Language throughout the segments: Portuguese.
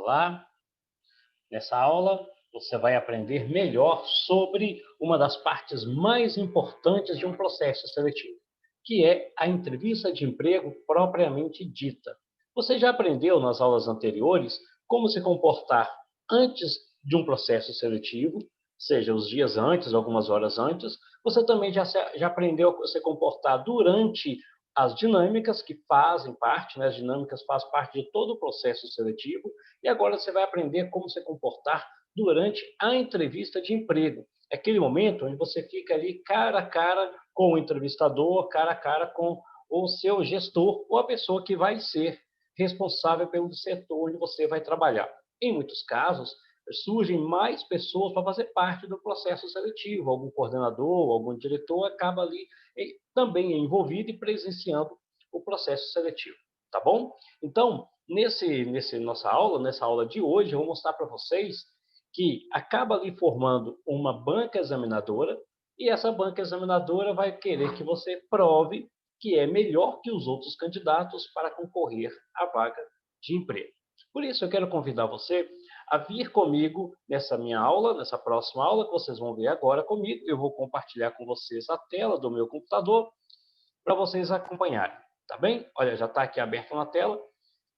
Olá, nessa aula você vai aprender melhor sobre uma das partes mais importantes de um processo seletivo, que é a entrevista de emprego propriamente dita. Você já aprendeu nas aulas anteriores como se comportar antes de um processo seletivo, seja os dias antes, algumas horas antes. Você também já aprendeu a se comportar durante as dinâmicas que fazem parte, né? As dinâmicas fazem parte de todo o processo seletivo. E agora você vai aprender como se comportar durante a entrevista de emprego. É aquele momento onde você fica ali cara a cara com o entrevistador, cara a cara com o seu gestor ou a pessoa que vai ser responsável pelo setor onde você vai trabalhar. Em muitos casos, surgem mais pessoas para fazer parte do processo seletivo. Algum coordenador, algum diretor acaba ali também envolvido e presenciando o processo seletivo. Tá bom? Então, nessa aula de hoje, eu vou mostrar para vocês que acaba ali formando uma banca examinadora e essa banca examinadora vai querer que você prove que é melhor que os outros candidatos para concorrer à vaga de emprego. Por isso, eu quero convidar você a vir comigo nessa minha aula, nessa próxima aula que vocês vão ver agora comigo. Eu vou compartilhar com vocês a tela do meu computador para vocês acompanharem, tá bem? Olha, já está aqui aberto na tela.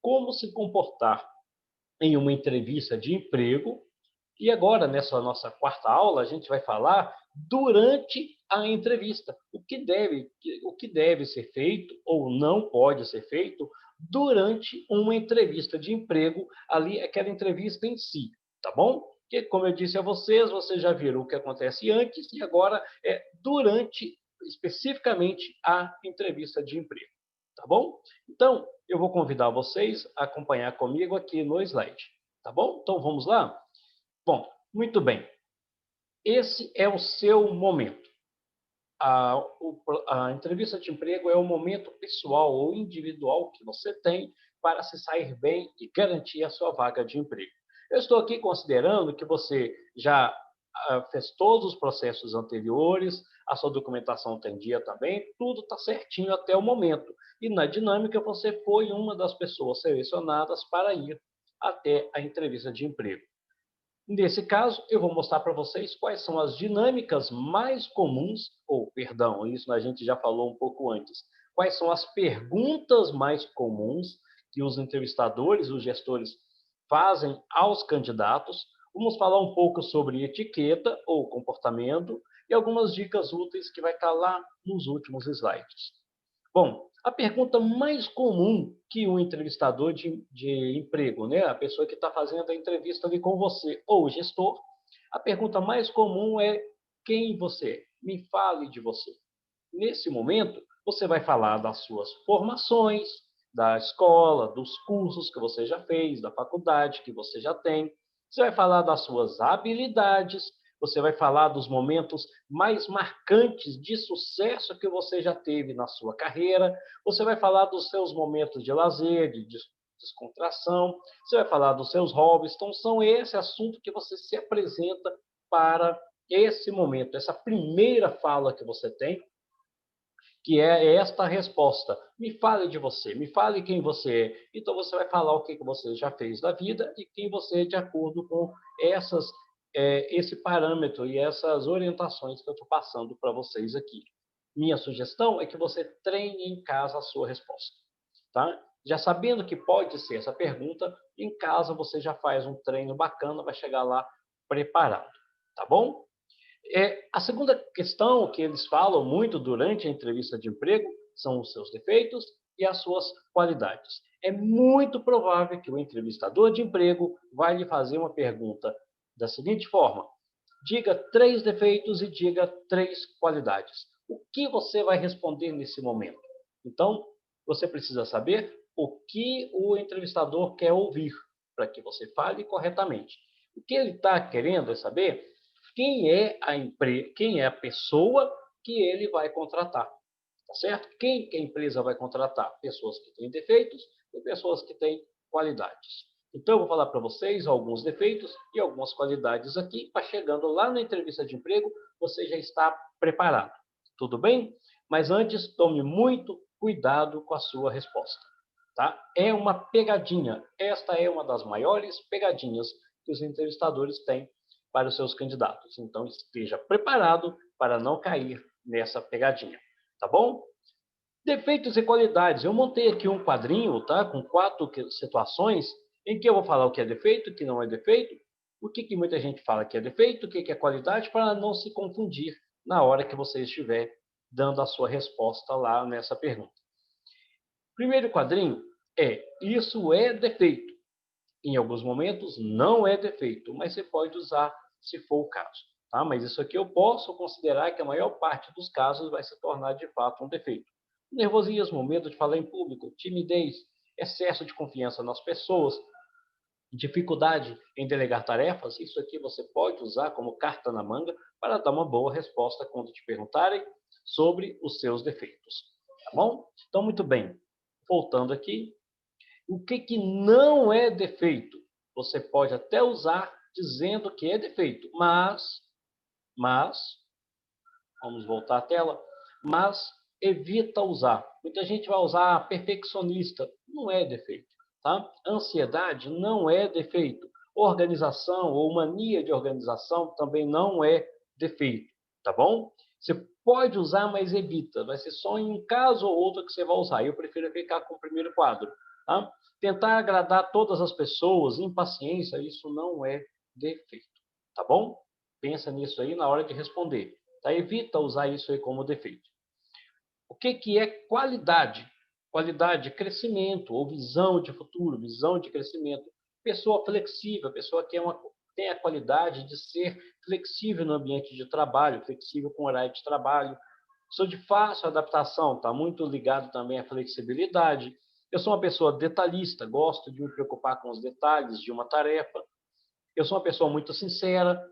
Como se comportar em uma entrevista de emprego. E agora, nessa nossa quarta aula, a gente vai falar durante a entrevista. O que deve ser feito ou não pode ser feito durante uma entrevista de emprego, ali aquela entrevista em si, tá bom? Porque, como eu disse a vocês já viram o que acontece antes e agora é durante, especificamente, a entrevista de emprego, tá bom? Então, eu vou convidar vocês a acompanhar comigo aqui no slide, tá bom? Então, vamos lá? Bom, muito bem. Esse é o seu momento. A entrevista de emprego é o momento pessoal ou individual que você tem para se sair bem e garantir a sua vaga de emprego. Eu estou aqui considerando que você já fez todos os processos anteriores, a sua documentação está em dia também, tudo está certinho até o momento. E na dinâmica você foi uma das pessoas selecionadas para ir até a entrevista de emprego. Nesse caso, eu vou mostrar para vocês quais são as dinâmicas mais comuns, ou, perdão, isso a gente já falou um pouco antes. Quais são as perguntas mais comuns que os entrevistadores, os gestores, fazem aos candidatos. Vamos falar um pouco sobre etiqueta ou comportamento e algumas dicas úteis que vai estar lá nos últimos slides. Bom, a pergunta mais comum que o entrevistador de emprego, né, a pessoa que está fazendo a entrevista ali com você, ou o gestor, a pergunta mais comum é: quem você é? Me fale de você. Nesse momento, você vai falar das suas formações, da escola, dos cursos que você já fez, da faculdade que você já tem. Você vai falar das suas habilidades, você vai falar dos momentos mais marcantes de sucesso que você já teve na sua carreira. Você vai falar dos seus momentos de lazer, de descontração. Você vai falar dos seus hobbies. Então, são esse assunto que você se apresenta para esse momento, essa primeira fala que você tem, que é esta resposta. Me fale de você, me fale quem você é. Então, você vai falar o que você já fez da vida e quem você é de acordo com esse parâmetro e essas orientações que eu estou passando para vocês aqui. Minha sugestão é que você treine em casa a sua resposta. Tá? Já sabendo que pode ser essa pergunta, em casa você já faz um treino bacana, vai chegar lá preparado. Tá bom? A segunda questão que eles falam muito durante a entrevista de emprego são os seus defeitos e as suas qualidades. É muito provável que o entrevistador de emprego vai lhe fazer uma pergunta da seguinte forma: diga 3 defeitos e diga 3 qualidades. O que você vai responder nesse momento? Então, você precisa saber o que o entrevistador quer ouvir para que você fale corretamente. O que ele está querendo é saber quem é a pessoa que ele vai contratar, tá certo? Quem que a empresa vai contratar? Pessoas que têm defeitos e pessoas que têm qualidades. Então, eu vou falar para vocês alguns defeitos e algumas qualidades aqui, para chegando lá na entrevista de emprego, você já está preparado. Tudo bem? Mas antes, tome muito cuidado com a sua resposta. tá? É uma pegadinha. Esta é uma das maiores pegadinhas que os entrevistadores têm para os seus candidatos. Então, esteja preparado para não cair nessa pegadinha, tá bom? Defeitos e qualidades. Eu montei aqui um quadrinho, tá? Com 4 situações em que eu vou falar o que é defeito, o que não é defeito, o que muita gente fala que é defeito, o que é qualidade, para não se confundir na hora que você estiver dando a sua resposta lá nessa pergunta. Primeiro quadrinho é: isso é defeito. Em alguns momentos não é defeito, mas você pode usar se for o caso. Tá? Mas isso aqui eu posso considerar que a maior parte dos casos vai se tornar de fato um defeito. Nervosismo, medo de falar em público, timidez, excesso de confiança nas pessoas, dificuldade em delegar tarefas, isso aqui você pode usar como carta na manga para dar uma boa resposta quando te perguntarem sobre os seus defeitos. Tá bom? Então, muito bem. Voltando aqui, o que não é defeito? Você pode até usar dizendo que é defeito, mas, vamos voltar à tela, mas evita usar. Muita gente vai usar perfeccionista, não é defeito, tá? Ansiedade não é defeito. Organização ou mania de organização também não é defeito, tá bom? Você pode usar, mas evita. Vai ser só em um caso ou outro que você vai usar. Eu prefiro ficar com o primeiro quadro, tá? Tentar agradar todas as pessoas, impaciência, isso não é defeito, tá bom? Pensa nisso aí na hora de responder. Tá? Evita usar isso aí como defeito. O que é qualidade? Qualidade de crescimento ou visão de futuro, visão de crescimento. Pessoa flexível, pessoa que tem a qualidade de ser flexível no ambiente de trabalho, flexível com o horário de trabalho. Sou de fácil adaptação, está muito ligado também à flexibilidade. Eu sou uma pessoa detalhista, gosto de me preocupar com os detalhes de uma tarefa. Eu sou uma pessoa muito sincera.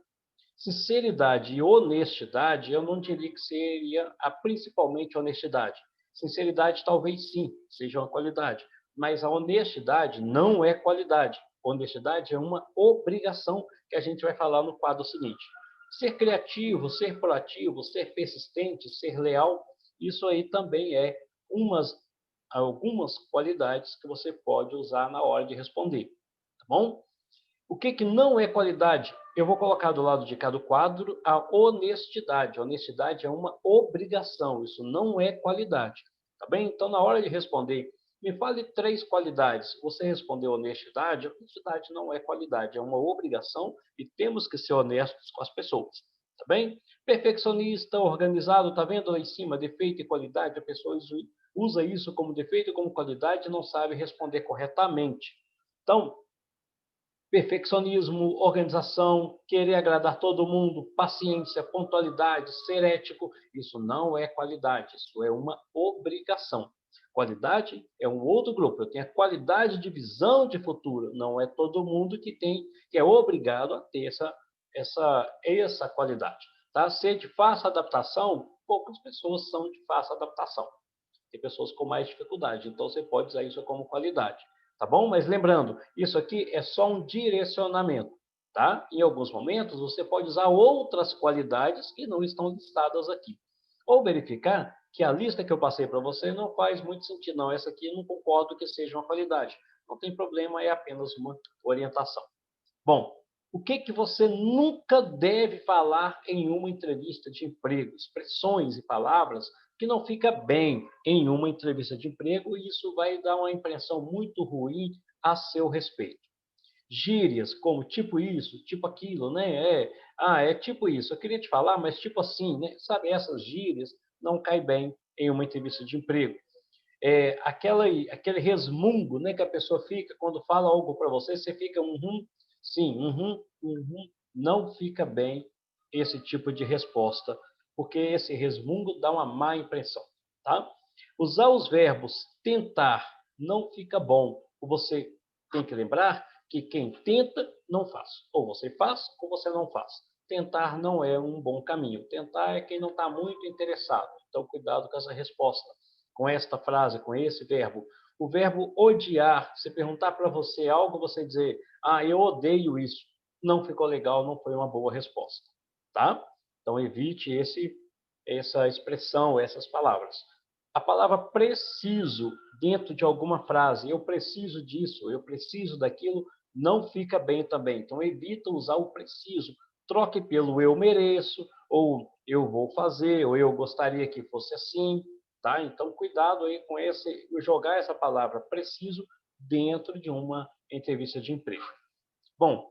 Sinceridade e honestidade, eu não diria que seria principalmente honestidade. Sinceridade talvez sim, seja uma qualidade, mas a honestidade não é qualidade. Honestidade é uma obrigação que a gente vai falar no quadro seguinte. Ser criativo, ser proativo, ser persistente, ser leal, isso aí também é algumas qualidades que você pode usar na hora de responder, tá bom? O que não é qualidade? Eu vou colocar do lado de cada quadro a honestidade. A honestidade é uma obrigação, isso não é qualidade. Tá bem? Então, na hora de responder, me fale 3 qualidades. Você respondeu honestidade, honestidade não é qualidade, é uma obrigação e temos que ser honestos com as pessoas. Tá bem? Perfeccionista, organizado, tá vendo lá em cima, defeito e qualidade, a pessoa usa isso como defeito e como qualidade e não sabe responder corretamente. Então, perfeccionismo, organização, querer agradar todo mundo, paciência, pontualidade, ser ético, isso não é qualidade, isso é uma obrigação. Qualidade é um outro grupo. Eu tenho a qualidade de visão de futuro. Não é todo mundo que é obrigado a ter essa qualidade. Tá? Ser de fácil adaptação, poucas pessoas são de fácil adaptação. Tem pessoas com mais dificuldade, então você pode usar isso como qualidade, tá bom? Mas lembrando, isso aqui é só um direcionamento, tá? Em alguns momentos você pode usar outras qualidades que não estão listadas aqui. Ou verificar que a lista que eu passei para você não faz muito sentido, não. Essa aqui eu não concordo que seja uma qualidade. Não tem problema, é apenas uma orientação. Bom, o que você nunca deve falar em uma entrevista de emprego? Expressões e palavras que não fica bem em uma entrevista de emprego e isso vai dar uma impressão muito ruim a seu respeito. Gírias como tipo isso, tipo aquilo, né? É tipo isso. Eu queria te falar, mas tipo assim, né? Sabe, essas gírias não caem bem em uma entrevista de emprego. Aquele resmungo, né, que a pessoa fica quando fala algo para você, você fica sim, não fica bem esse tipo de resposta, porque esse resmungo dá uma má impressão, tá? Usar os verbos tentar não fica bom. Você tem que lembrar que quem tenta não faz. Ou você faz ou você não faz. Tentar não é um bom caminho. Tentar é quem não está muito interessado. Então, cuidado com essa resposta, com esta frase, com esse verbo. O verbo odiar, se perguntar para você algo, você dizer, eu odeio isso. Não ficou legal, não foi uma boa resposta, tá? Então, evite essa expressão, essas palavras. A palavra preciso dentro de alguma frase, eu preciso disso, eu preciso daquilo, não fica bem também. Então, evita usar o preciso. Troque pelo eu mereço, ou eu vou fazer, ou eu gostaria que fosse assim, tá? Então, cuidado aí com jogar essa palavra preciso dentro de uma entrevista de emprego. Bom,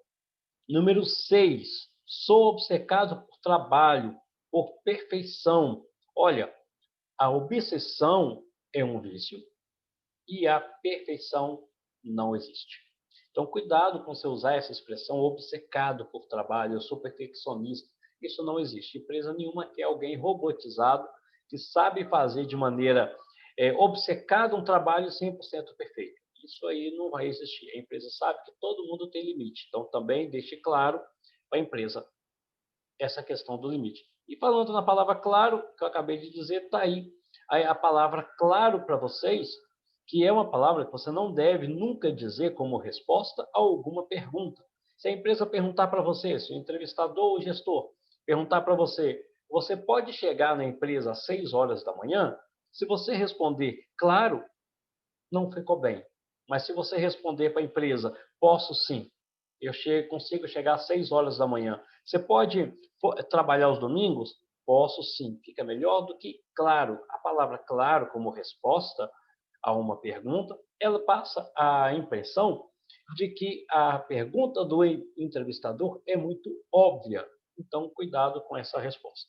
número 6, sou obcecado por trabalho, por perfeição. Olha, a obsessão é um vício e a perfeição não existe. Então, cuidado com você usar essa expressão obcecado por trabalho, eu sou perfeccionista. Isso não existe. Empresa nenhuma quer alguém robotizado que sabe fazer de maneira obcecada um trabalho 100% perfeito. Isso aí não vai existir. A empresa sabe que todo mundo tem limite. Então, também deixe claro para a empresa essa questão do limite. E falando na palavra claro, que eu acabei de dizer, está aí a palavra claro para vocês, que é uma palavra que você não deve nunca dizer como resposta a alguma pergunta. Se a empresa perguntar para você, se o entrevistador ou o gestor perguntar para você, você pode chegar na empresa às 6 horas da manhã? Se você responder claro, não ficou bem. Mas se você responder para a empresa, posso sim, consigo chegar às 6 horas da manhã. Você pode trabalhar os domingos? Posso sim. Fica melhor do que claro. A palavra claro como resposta a uma pergunta, ela passa a impressão de que a pergunta do entrevistador é muito óbvia. Então, cuidado com essa resposta.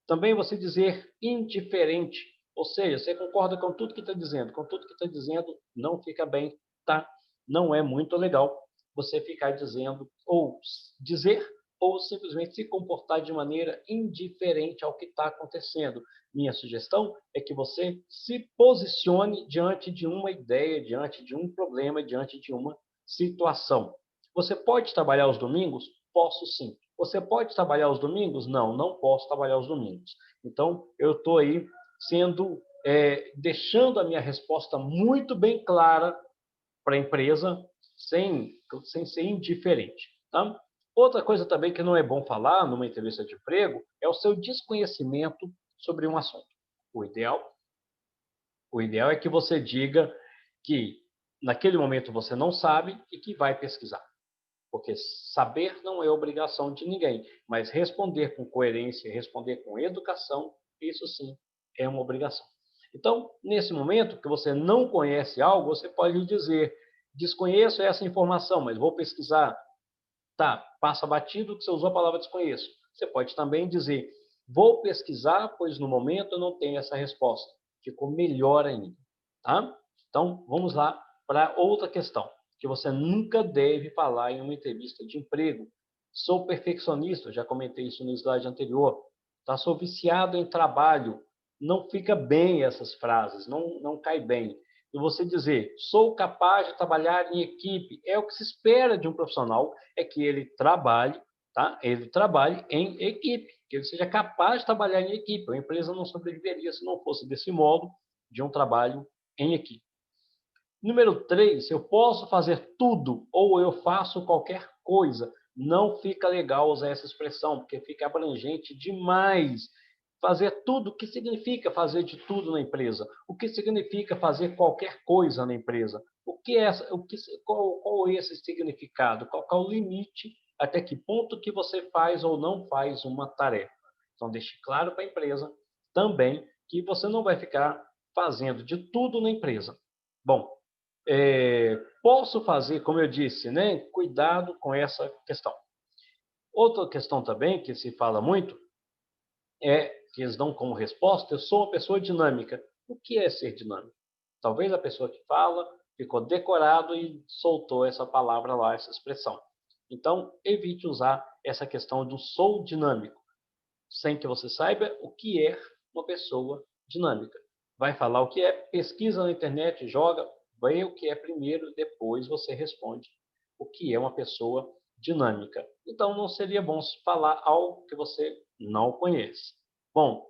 Também você dizer indiferente, ou seja, você concorda com tudo que está dizendo, com tudo que está dizendo não fica bem, tá? Não é muito legal você ficar dizendo ou dizer ou simplesmente se comportar de maneira indiferente ao que está acontecendo. Minha sugestão é que você se posicione diante de uma ideia, diante de um problema, diante de uma situação. Você pode trabalhar os domingos? Posso sim. Você pode trabalhar os domingos? Não, não posso trabalhar os domingos. Então, eu estou aí deixando a minha resposta muito bem clara para a empresa, sem ser indiferente. Tá? Outra coisa também que não é bom falar numa entrevista de emprego é o seu desconhecimento sobre um assunto. O ideal, o ideal é que você diga que naquele momento você não sabe e que vai pesquisar. Porque saber não é obrigação de ninguém, mas responder com coerência, responder com educação, isso sim é uma obrigação. Então, nesse momento que você não conhece algo, você pode dizer: desconheço essa informação, mas vou pesquisar. Tá, passa batido que você usou a palavra desconheço. Você pode também dizer: vou pesquisar, pois no momento eu não tenho essa resposta. Ficou melhor ainda, tá? Então, vamos lá para outra questão, que você nunca deve falar em uma entrevista de emprego. Sou perfeccionista, já comentei isso no slide anterior. Tá? Sou viciado em trabalho. Não fica bem essas frases, não cai bem. E você dizer, sou capaz de trabalhar em equipe, é o que se espera de um profissional, é que ele trabalhe, tá? Ele trabalhe em equipe, que ele seja capaz de trabalhar em equipe. A empresa não sobreviveria se não fosse desse modo de um trabalho em equipe. Número 3, eu posso fazer tudo ou eu faço qualquer coisa. Não fica legal usar essa expressão, porque fica abrangente demais. Fazer tudo, o que significa fazer de tudo na empresa? O que significa fazer qualquer coisa na empresa? Qual é esse significado? Qual é o limite? Até que ponto que você faz ou não faz uma tarefa? Então, deixe claro para a empresa também que você não vai ficar fazendo de tudo na empresa. Bom, posso fazer, como eu disse, né? Cuidado com essa questão. Outra questão também que se fala muito que eles dão como resposta: eu sou uma pessoa dinâmica. O que é ser dinâmico? Talvez a pessoa que fala ficou decorado e soltou essa palavra lá, essa expressão. Então, evite usar essa questão do sou dinâmico, sem que você saiba o que é uma pessoa dinâmica. Vai falar o que é, pesquisa na internet, joga, vê o que é primeiro, depois você responde o que é uma pessoa dinâmica. Então, não seria bom falar algo que você não conhece. Bom,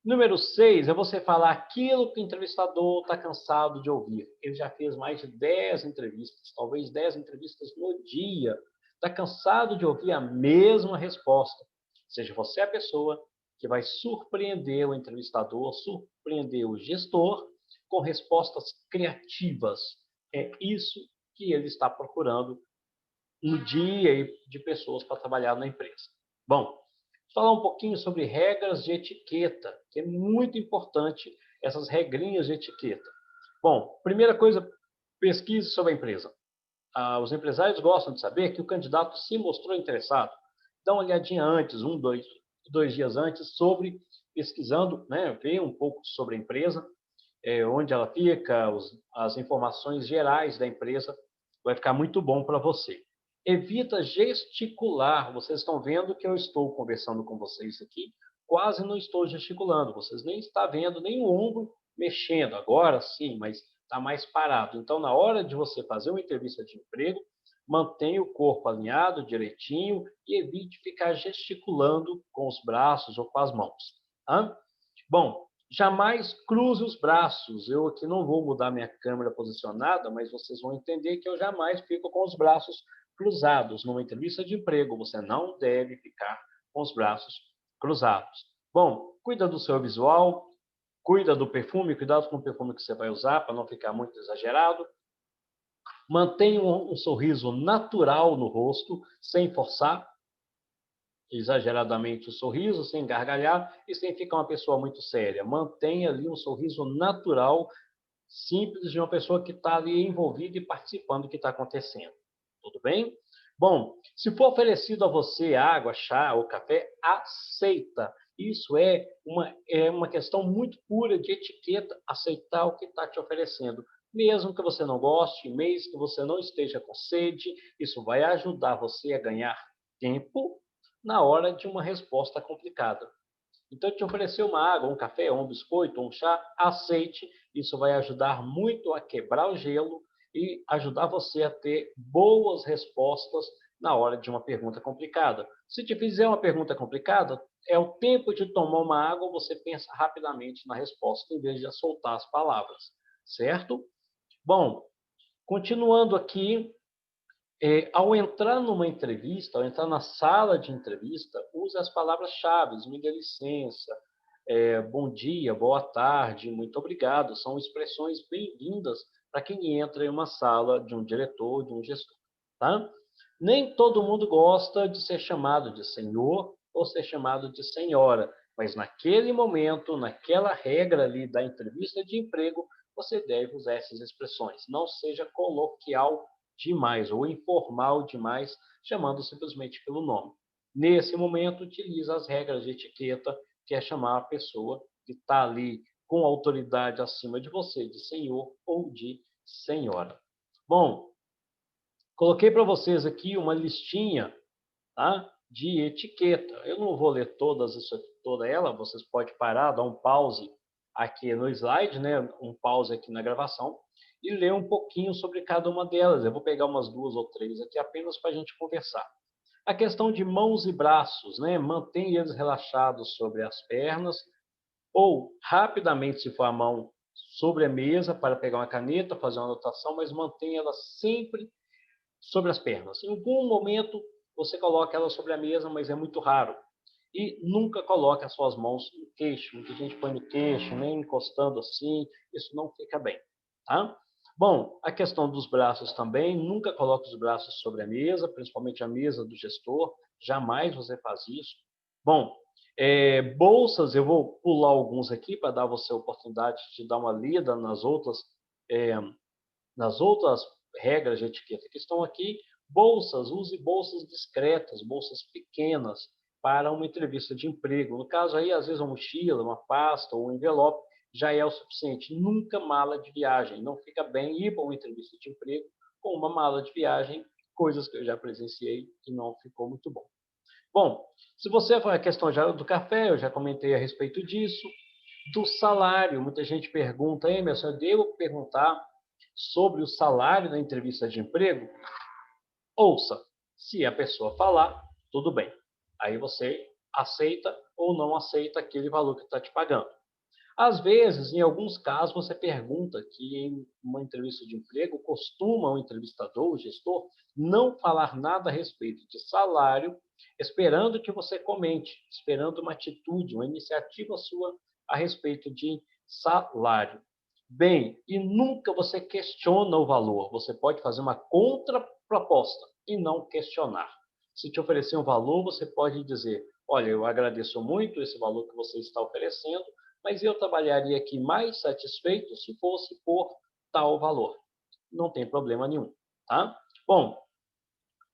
número 6 é você falar aquilo que o entrevistador está cansado de ouvir. Ele já fez mais de 10 entrevistas, talvez 10 entrevistas no dia. Está cansado de ouvir a mesma resposta. Seja você a pessoa que vai surpreender o entrevistador, surpreender o gestor com respostas criativas. É isso que ele está procurando no dia de pessoas para trabalhar na empresa. Bom, falar um pouquinho sobre regras de etiqueta, que é muito importante essas regrinhas de etiqueta. Bom, primeira coisa, pesquise sobre a empresa. Os empresários gostam de saber que o candidato se mostrou interessado. Dá uma olhadinha antes, dois dias antes, pesquisando, né, ver um pouco sobre a empresa, onde ela fica, as informações gerais da empresa, vai ficar muito bom para você. Evita gesticular. Vocês estão vendo que eu estou conversando com vocês aqui, quase não estou gesticulando. Vocês nem estão vendo nem o ombro mexendo. Agora sim, mas está mais parado. Então, na hora de você fazer uma entrevista de emprego, mantenha o corpo alinhado direitinho e evite ficar gesticulando com os braços ou com as mãos. Tá? Bom, jamais cruze os braços. Eu aqui não vou mudar minha câmera posicionada, mas vocês vão entender que eu jamais fico com os braços cruzados. Numa entrevista de emprego, você não deve ficar com os braços cruzados. Bom, cuida do seu visual, cuida do perfume, cuidado com o perfume que você vai usar para não ficar muito exagerado. Mantenha um sorriso natural no rosto, sem forçar exageradamente o sorriso, sem gargalhar e sem ficar uma pessoa muito séria. Mantenha ali um sorriso natural, simples, de uma pessoa que está ali envolvida e participando do que está acontecendo. Tudo bem? Bom, se for oferecido a você água, chá ou café, aceita. Isso é uma questão muito pura de etiqueta, aceitar o que está te oferecendo. Mesmo que você não goste, mesmo que você não esteja com sede, isso vai ajudar você a ganhar tempo na hora de uma resposta complicada. Então, te oferecer uma água, um café, um biscoito, um chá, aceite. Isso vai ajudar muito a quebrar o gelo e ajudar você a ter boas respostas na hora de uma pergunta complicada. Se te fizer uma pergunta complicada, é o tempo de tomar uma água, você pensa rapidamente na resposta, em vez de soltar as palavras, certo? Bom, continuando aqui, ao entrar numa entrevista, ao entrar na sala de entrevista, use as palavras-chave, me dê licença, bom dia, boa tarde, muito obrigado. São expressões bem-vindas para quem entra em uma sala de um diretor, de um gestor. Tá? Nem todo mundo gosta de ser chamado de senhor ou ser chamado de senhora, mas naquele momento, naquela regra ali da entrevista de emprego, você deve usar essas expressões. Não seja coloquial demais ou informal demais, chamando simplesmente pelo nome. Nesse momento, utilize as regras de etiqueta, que é chamar a pessoa que está ali com autoridade acima de você, de senhor ou de senhora. Bom, coloquei para vocês aqui uma listinha, tá, de etiqueta. Eu não vou ler toda ela, vocês podem parar, dar um pause aqui no slide, né, um pause aqui na gravação, e ler um pouquinho sobre cada uma delas. Eu vou pegar umas 2 ou 3 aqui apenas para a gente conversar. A questão de mãos e braços, né? Mantenha eles relaxados sobre as pernas ou rapidamente, se for a mão, sobre a mesa para pegar uma caneta, fazer uma anotação, mas mantenha ela sempre sobre as pernas. Em algum momento você coloca ela sobre a mesa, mas é muito raro. E nunca coloque as suas mãos no queixo. Muita gente põe no queixo, nem encostando assim, isso não fica bem, tá? Bom, a questão dos braços também, nunca coloque os braços sobre a mesa, principalmente a mesa do gestor, jamais você faz isso. Bom, bolsas, eu vou pular alguns aqui para dar você a oportunidade de dar uma lida nas outras regras de etiqueta que estão aqui. Bolsas, use bolsas discretas, bolsas pequenas para uma entrevista de emprego. No caso aí, às vezes uma mochila, uma pasta ou um envelope já é o suficiente. Nunca mala de viagem. Não fica bem ir para uma entrevista de emprego com uma mala de viagem, coisas que eu já presenciei e não ficou muito bom. Bom, se você for a questão já do café, eu já comentei a respeito disso. Do salário, muita gente pergunta, Emerson, eu devo perguntar sobre o salário na entrevista de emprego? Ouça, se a pessoa falar, tudo bem. Aí você aceita ou não aceita aquele valor que está te pagando. Às vezes, em alguns casos, você pergunta que em uma entrevista de emprego costuma o entrevistador, o gestor, não falar nada a respeito de salário esperando que você comente, esperando uma atitude, uma iniciativa sua a respeito de salário. Bem, e nunca você questiona o valor. Você pode fazer uma contraproposta e não questionar. Se te oferecer um valor, você pode dizer: olha, eu agradeço muito esse valor que você está oferecendo, mas eu trabalharia aqui mais satisfeito se fosse por tal valor. Não tem problema nenhum, tá? Bom,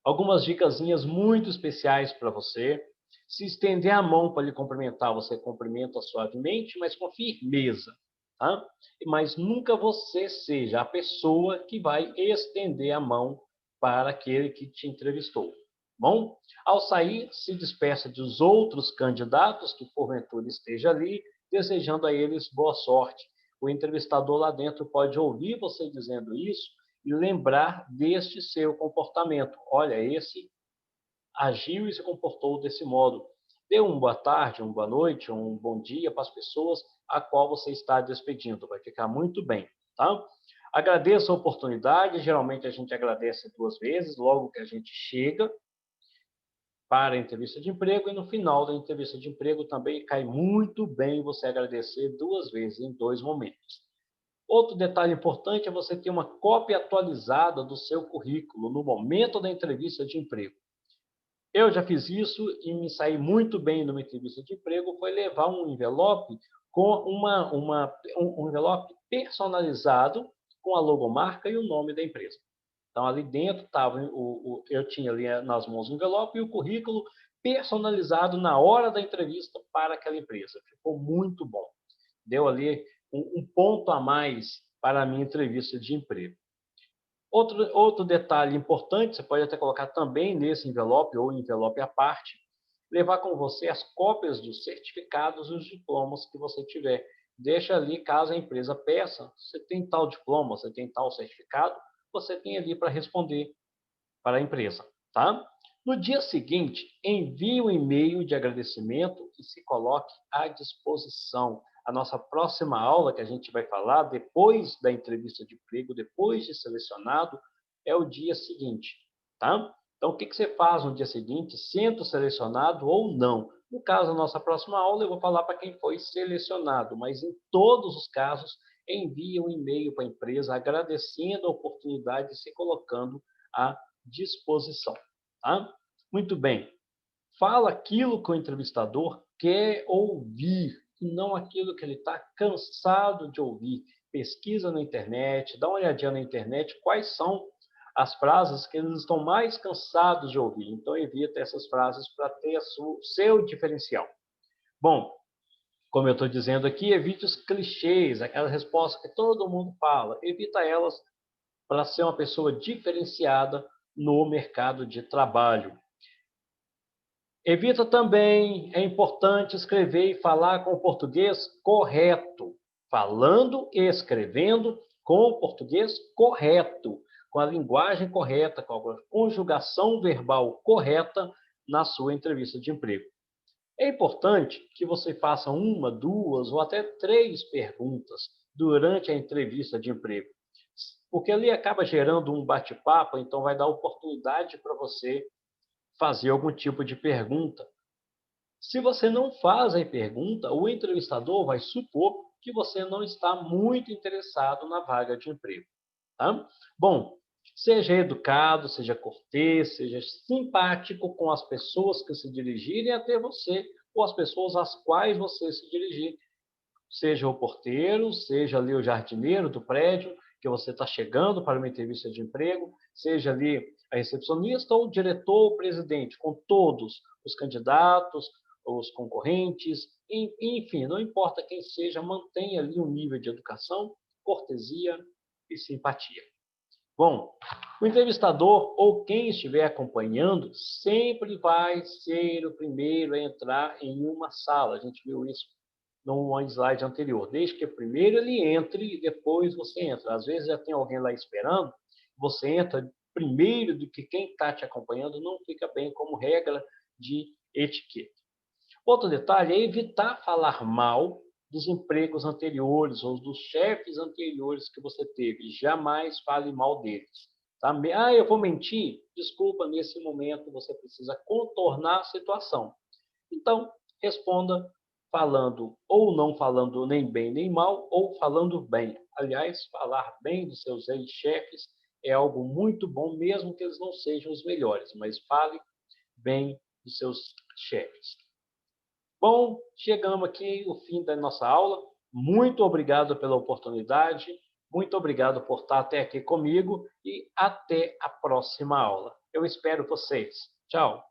algumas dicasinhas muito especiais para você. Se estender a mão para lhe cumprimentar, você cumprimenta suavemente, mas com firmeza, tá? Mas nunca você seja a pessoa que vai estender a mão para aquele que te entrevistou. Bom, ao sair, se despeça dos outros candidatos que porventura esteja ali, desejando a eles boa sorte. O entrevistador lá dentro pode ouvir você dizendo isso e lembrar deste seu comportamento. Olha, esse agiu e se comportou desse modo. Dê uma boa tarde, uma boa noite, um bom dia para as pessoas a qual você está despedindo. Vai ficar muito bem, tá? Agradeça a oportunidade. Geralmente a gente agradece 2 vezes, logo que a gente chega para a entrevista de emprego, e no final da entrevista de emprego também cai muito bem você agradecer 2 vezes em 2 momentos. Outro detalhe importante é você ter uma cópia atualizada do seu currículo no momento da entrevista de emprego. Eu já fiz isso e me saí muito bem numa entrevista de emprego, foi levar um envelope com um envelope personalizado com a logomarca e o nome da empresa. Então, ali dentro estava, eu tinha ali nas mãos o envelope e o currículo personalizado na hora da entrevista para aquela empresa. Ficou muito bom. Deu ali um ponto a mais para a minha entrevista de emprego. Outro detalhe importante, você pode até colocar também nesse envelope ou envelope à parte, levar com você as cópias dos certificados e os diplomas que você tiver. Deixa ali, caso a empresa peça, você tem tal diploma, você tem tal certificado, você tem ali para responder para a empresa, tá? No dia seguinte, envie um e-mail de agradecimento e se coloque à disposição. A nossa próxima aula que a gente vai falar depois da entrevista de emprego, depois de selecionado, é o dia seguinte, tá? Então, o que você faz no dia seguinte, sendo selecionado ou não? No caso da nossa próxima aula, eu vou falar para quem foi selecionado, mas em todos os casos, envie um e-mail para a empresa agradecendo a oportunidade de se colocando à disposição. Tá? Muito bem. Fala aquilo que o entrevistador quer ouvir e não aquilo que ele está cansado de ouvir. Pesquisa na internet, dá uma olhadinha na internet quais são as frases que eles estão mais cansados de ouvir. Então, evita essas frases para ter o seu diferencial. Bom, como eu estou dizendo aqui, evite os clichês, aquelas respostas que todo mundo fala. Evita elas para ser uma pessoa diferenciada no mercado de trabalho. Evita também, é importante escrever e falar com o português correto. Falando e escrevendo com o português correto, com a linguagem correta, com a conjugação verbal correta na sua entrevista de emprego. É importante que você faça 1, 2 ou até 3 perguntas durante a entrevista de emprego, porque ali acaba gerando um bate-papo, então vai dar oportunidade para você fazer algum tipo de pergunta. Se você não faz a pergunta, o entrevistador vai supor que você não está muito interessado na vaga de emprego. Tá? Bom, seja educado, seja cortês, seja simpático com as pessoas que se dirigirem até você ou as pessoas às quais você se dirigir. Seja o porteiro, seja ali o jardineiro do prédio que você está chegando para uma entrevista de emprego, seja ali a recepcionista ou o diretor ou presidente, com todos os candidatos, os concorrentes, enfim, não importa quem seja, mantenha ali um nível de educação, cortesia e simpatia. Bom, o entrevistador ou quem estiver acompanhando sempre vai ser o primeiro a entrar em uma sala. A gente viu isso no slide anterior. Desde que primeiro ele entre e depois você entra. Às vezes já tem alguém lá esperando, você entra primeiro do que quem está te acompanhando, não fica bem como regra de etiqueta. Outro detalhe é evitar falar mal dos empregos anteriores ou dos chefes anteriores que você teve. Jamais fale mal deles. Tá? Ah, eu vou mentir? Desculpa, nesse momento você precisa contornar a situação. Então, responda falando ou não falando nem bem nem mal, ou falando bem. Aliás, falar bem dos seus ex-chefes é algo muito bom, mesmo que eles não sejam os melhores, mas fale bem dos seus chefes. Bom, chegamos aqui ao fim da nossa aula. Muito obrigado pela oportunidade. Muito obrigado por estar até aqui comigo e até a próxima aula. Eu espero vocês. Tchau.